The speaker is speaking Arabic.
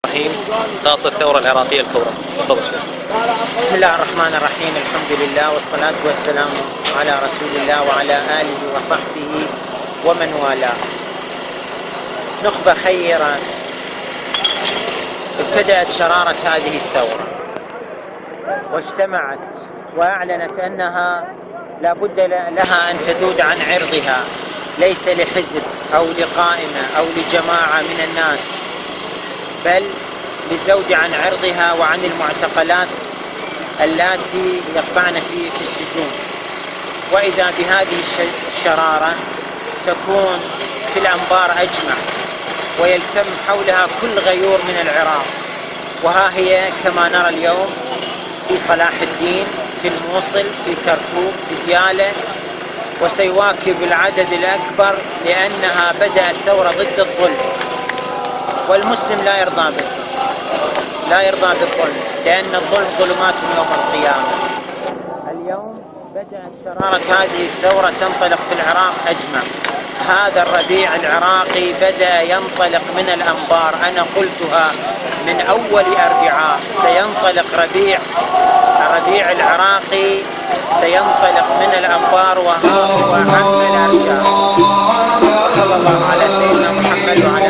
الرحيم. خاصة الثورة العراقية الكبرى. تفضل شيخ. بسم الله الرحمن الرحيم. الحمد لله والصلاة والسلام على رسول الله وعلى آله وصحبه ومن والاه. نخبة خيرة ابتدأت شرارة هذه الثورة واجتمعت وأعلنت أنها لا بد لها أن تذود عن عرضها، ليس لحزب أو لقائمة أو لجماعة من الناس، بل للذود عن عرضها وعن المعتقلات اللاتي يقبعن في السجون. وإذا بهذه الشرارة تكون في الأنبار أجمع ويلتم حولها كل غيور من العراق، وها هي كما نرى اليوم في صلاح الدين، في الموصل، في كركوك، في ديالى، وسيواكب العدد الأكبر، لأنها بدأت ثورة ضد الظلم، والمسلم لا يرضى بالظلم، لأن الظلم ظلمات يوم القيامة. اليوم بدأت شرارة هذه الثورة تنطلق في العراق أجمع. هذا الربيع العراقي بدأ ينطلق من الأنبار، أنا قلتها من أول أربعاء سينطلق الربيع العراقي، سينطلق من الأنبار وها هو عم الأرجاء. وصلى الله على سيدنا محمد وعلى